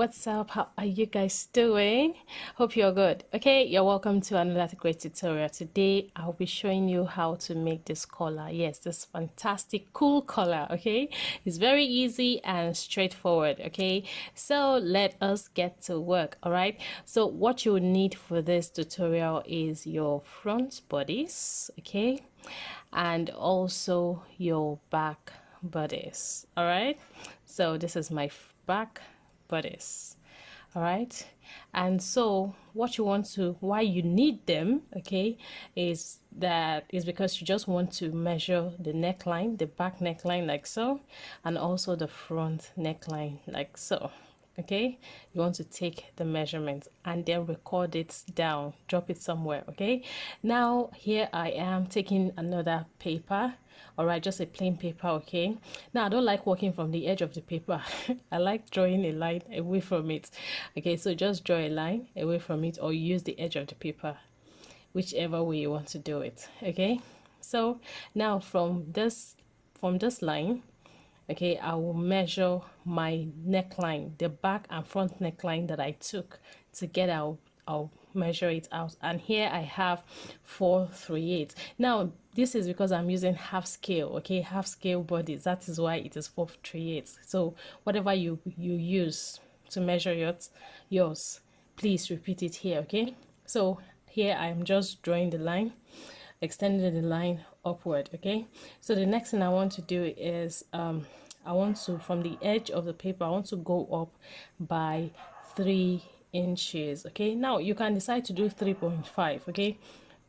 what's up? How are you guys doing? Hope you're good. Okay, you're welcome to another great tutorial. Today I'll be showing you how to make this collar. Yes, this fantastic cool collar. Okay, it's very easy and straightforward. Okay, so let us get to work. All right, so what you need for this tutorial is your front bodies, okay, and also your back bodies. All right, so this is my back bodies. All right, and so what you want to, why you need them, okay, is because you just want to measure the neckline, the back neckline, like so, and also the front neckline, like so. Okay, you want to take the measurements and then record it down, drop it somewhere. Okay, now here I am taking another paper. All right, just a plain paper. Okay, now I don't like working from the edge of the paper. I like drawing a line away from it. Okay, so just draw a line away from it or use the edge of the paper, whichever way you want to do it. Okay, so now from this line, okay, I will measure my neckline, the back and front neckline that I took together. I'll measure it out, and here I have 4/3/8. Now this is because I'm using half scale. Okay, half scale bodies, that is why it is 4/3/8. So whatever you use to measure yours, please repeat it here. Okay, so here I'm just drawing the line, extending the line upward. Okay, so the next thing I want to do is I want to, from the edge of the paper, I want to go up by 3 inches. Okay, now you can decide to do 3.5, okay,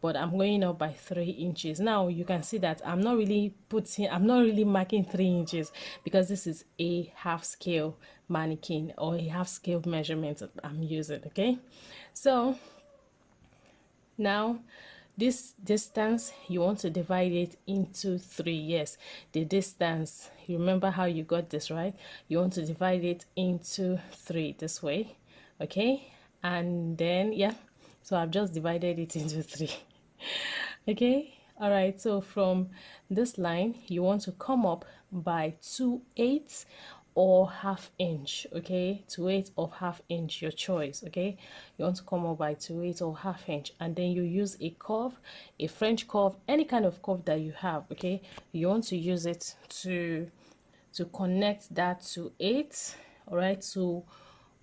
but I'm going up by 3 inches. Now you can see that I'm not really marking 3 inches because this is a half scale mannequin or a half scale measurement that I'm using. Okay, so now this distance, you want to divide it into 3. Yes, the distance, you remember how you got this, right? You want to divide it into 3 this way. Okay, and then yeah, so I've just divided it into 3. Okay, all right, so from this line you want to come up by 2/8 or half inch. Okay, 2/8 or half inch, your choice. Okay, you want to come up by 2/8 or half inch, and then you use a curve, a French curve, any kind of curve that you have. Okay, you want to use it to connect that to 8, all right, to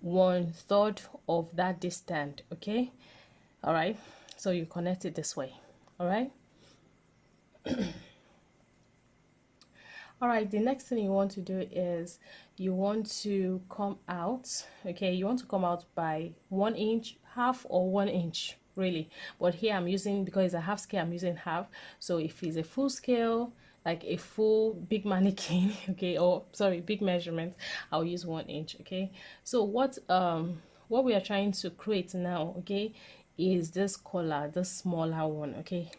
1/3 of that distance. Okay, all right, so you connect it this way. All right. All right, the next thing you want to do is you want to come out. Okay, you want to come out by 1 inch, half or 1 inch really, but here I'm using, because it's a half scale, I'm using half. So if it's a full scale, like a full big mannequin, okay, or sorry, big measurement, I'll use 1 inch. Okay, so what we are trying to create now, okay, is this collar, this smaller one. Okay,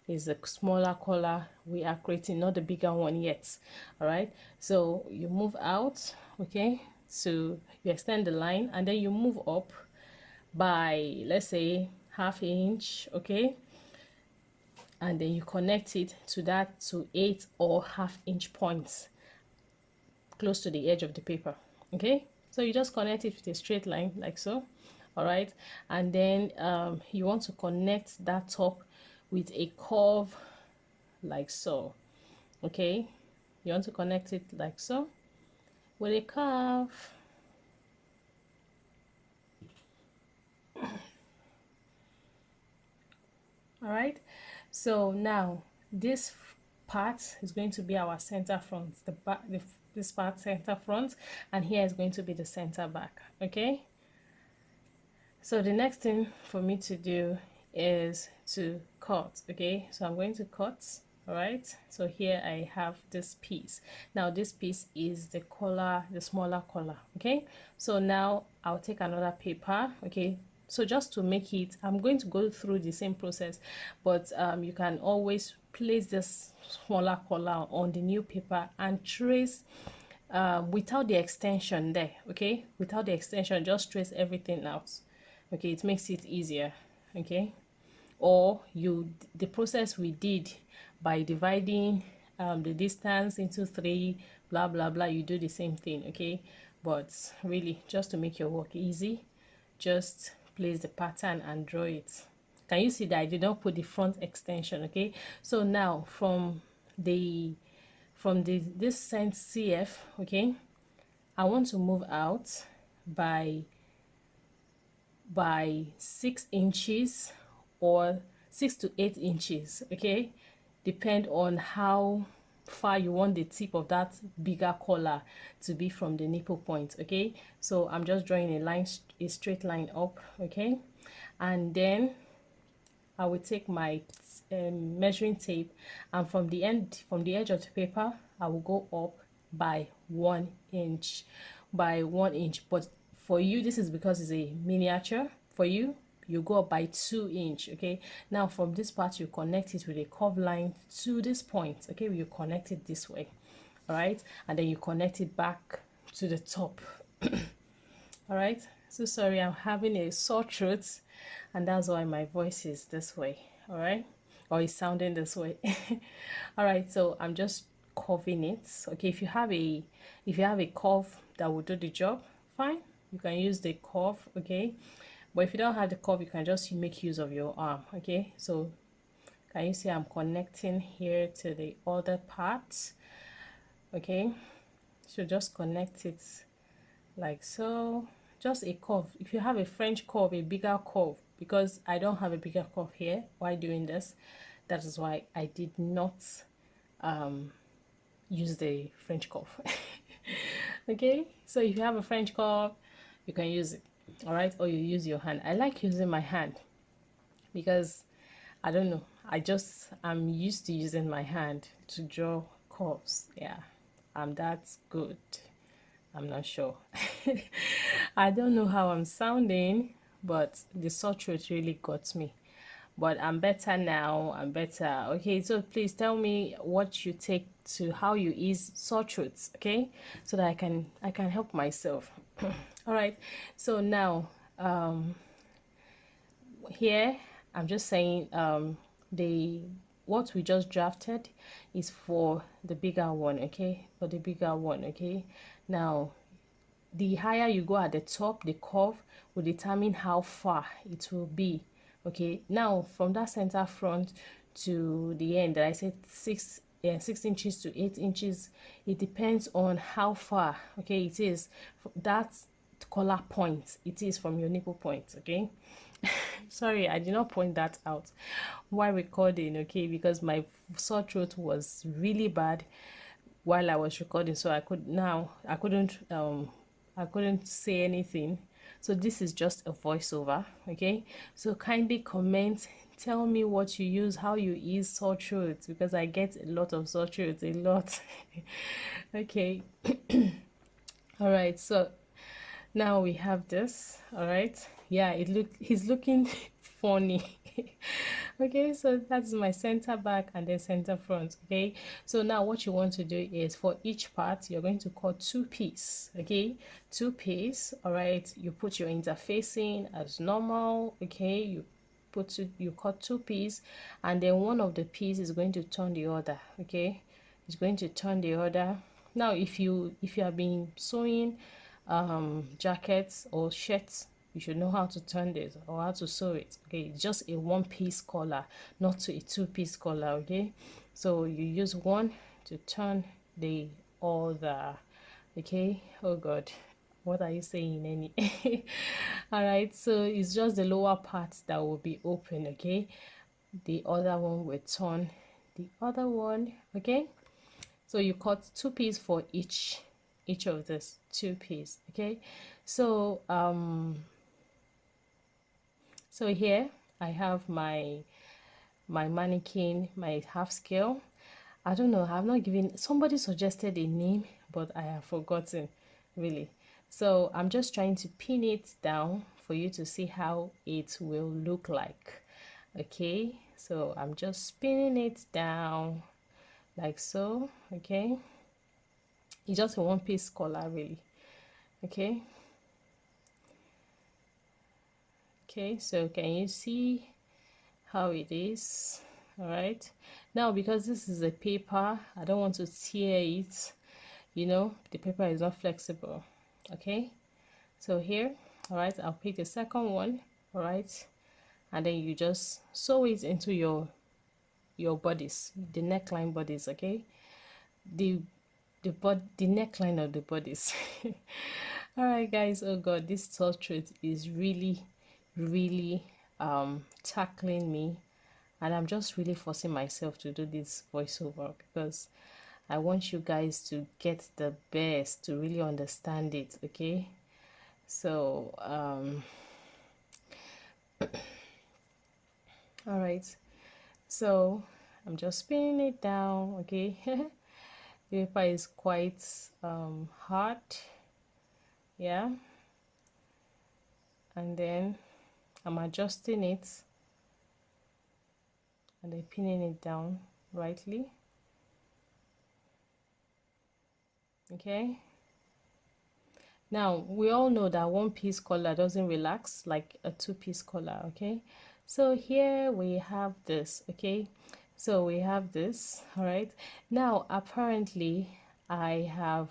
is a smaller collar we are creating, not the bigger one yet. All right, so you move out, okay, so you extend the line and then you move up by, let's say, half inch. Okay, and then you connect it to that to 8 or half inch points close to the edge of the paper. Okay, so you just connect it with a straight line like so. All right, and then you want to connect that top with a curve like so. Okay, you want to connect it like so with a curve. All right, so now this part is going to be our center front, the back, this part center front, and here is going to be the center back. Okay, so the next thing for me to do is to cut. Okay, so I'm going to cut. All right, so here I have this piece. Now this piece is the collar, the smaller collar. Okay, so now I'll take another paper. Okay, so just to make it, I'm going to go through the same process, but you can always place this smaller collar on the new paper and trace without the extension there. Okay, without the extension, just trace everything out. Okay, it makes it easier. Okay, or the process we did by dividing the distance into 3, blah blah blah, you do the same thing. Okay, but really just to make your work easy, just place the pattern and draw it. Can you see that I did not put the front extension? Okay, so now from the this cent CF, okay, I want to move out by 6 inches or 6 to 8 inches, okay, depend on how far you want the tip of that bigger collar to be from the nipple point. Okay, so I'm just drawing a line, a straight line up, okay, and then I will take my measuring tape, and from the edge of the paper I will go up by 1 inch, but for you this is because it's a miniature. For you, you go up by 2 inch. Okay, now from this part you connect it with a curved line to this point. Okay, you connect it this way, all right, and then you connect it back to the top. All right, so sorry, I'm having a sore throat, and that's why my voice is this way. All right, or it's sounding this way. All right, so I'm just curving it. Okay, if you have a curve that will do the job, fine, you can use the curve. Okay, but if you don't have the curve, you can just make use of your arm. Okay, so can you see I'm connecting here to the other part? Okay, so just connect it like so, just a curve. If you have a French curve, a bigger curve, because I don't have a bigger curve here while doing this, that is why I did not use the French curve. Okay, so if you have a French curve, you can use it, all right, or you use your hand. I like using my hand because I don't know, I'm used to using my hand to draw curves. Yeah, I'm that good. I'm not sure. I don't know how I'm sounding, but the sore throat really got me. But I'm better now. I'm better. Okay, so please tell me what you take to how you ease sore throats, okay? So that I can help myself. All right. So now here I'm just saying the what we just drafted is for the bigger one, okay? For the bigger one, okay? Now the higher you go at the top, the curve will determine how far it will be. Okay, now from that center front to the end that I said 6 inches to 8 inches, it depends on how far, okay, it is that collar point it is from your nipple point. Okay, sorry, I did not point that out while recording, okay, because my sore throat was really bad while I was recording, so I couldn't say anything. So this is just a voiceover. Okay, so kindly comment, tell me what you use, how you ease sore throat, because I get a lot of sore throat, a lot. Okay. All right, so now we have this. All right, yeah, he's looking funny. Okay, so that's my center back and then center front. Okay, so now what you want to do is for each part you're going to cut 2 pieces. Okay, 2 pieces. All right, you put your interfacing as normal. Okay, you cut 2 pieces, and then one of the pieces is going to turn the other. Okay, it's going to turn the other. Now if you have been sewing jackets or shirts, you should know how to turn this or how to sew it. Okay, it's just a 1-piece collar, not a 2-piece collar. Okay, so you use one to turn the other. Okay, oh god, what are you saying, any? All right, so it's just the lower part that will be open. Okay, the other one will turn the other one. Okay, so you cut 2 pieces for each of this 2 pieces. Okay, so so here I have my mannequin, my half scale. I don't know, I've not given, somebody suggested a name, but I have forgotten, really. So I'm just trying to pin it down for you to see how it will look like. Okay, so I'm just spinning it down like so. Okay, it's just a 1-piece collar, really. Okay, so can you see how it is? All right, now because this is a paper, I don't want to tear it, you know, the paper is not flexible. Okay, so here, all right, I'll pick the second one, all right, and then you just sew it into your bodice, the neckline bodice. Okay, the the neckline of the bodice. All right, guys. Oh god, this sore throat is really tackling me, and I'm just really forcing myself to do this voiceover because I want you guys to get the best, to really understand it. Okay, so all right, so I'm just spinning it down. Okay. The paper is quite hard, yeah, and then I'm adjusting it and then pinning it down rightly. Okay, now we all know that one piece collar doesn't relax like a two-piece collar. Okay, so here we have this. Okay, so we have this. All right, now apparently I have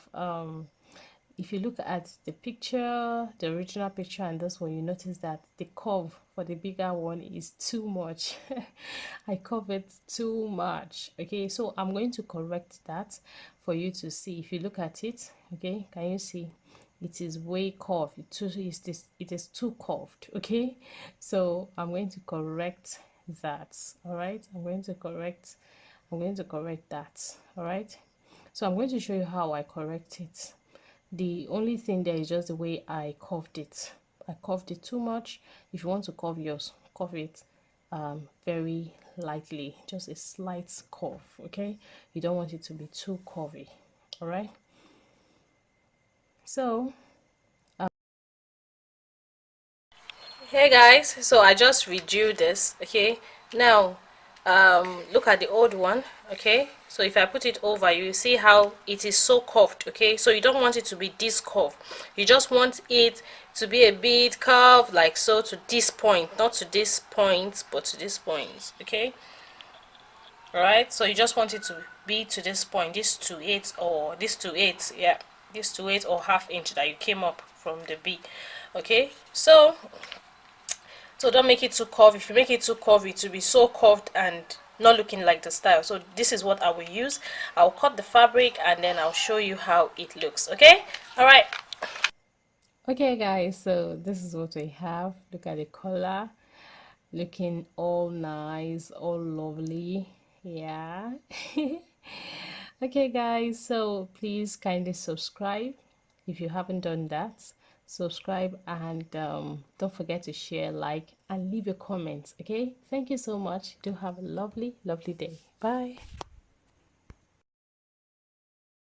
if you look at the picture, the original picture, and this one, you notice that the curve for the bigger one is too much. I curve it too much. Okay, so I'm going to correct that for you to see. If you look at it, okay, can you see it is way curved? It is too curved. Okay, so I'm going to correct that. All right, I'm going to correct that. All right, so I'm going to show you how I correct it. The only thing there is just the way I curved it. I curved it too much. If you want to curve yours, curve it very lightly, just a slight curve. Okay, you don't want it to be too curvy. All right, so hey guys, so I just redrew this. Okay, now look at the old one. Okay, so if I put it over, you see how it is so curved. Okay, so you don't want it to be this curved, you just want it to be a bit curved like so, to this point, not to this point but to this point. Okay, all right, so you just want it to be to this point, this to 8 or this to 8, yeah, this to 8 or half inch that you came up from the B. Okay, so don't make it too curvy. If you make it too curvy, it will be so curved and not looking like the style. So this is what I will use. I'll cut the fabric and then I'll show you how it looks. Okay, all right. Okay guys, so this is what we have. Look at the color, looking all nice, all lovely. Yeah. Okay guys, so please kindly subscribe if you haven't done that. Subscribe and don't forget to share, like, and leave a comment. Okay, thank you so much. Do have a lovely day. Bye.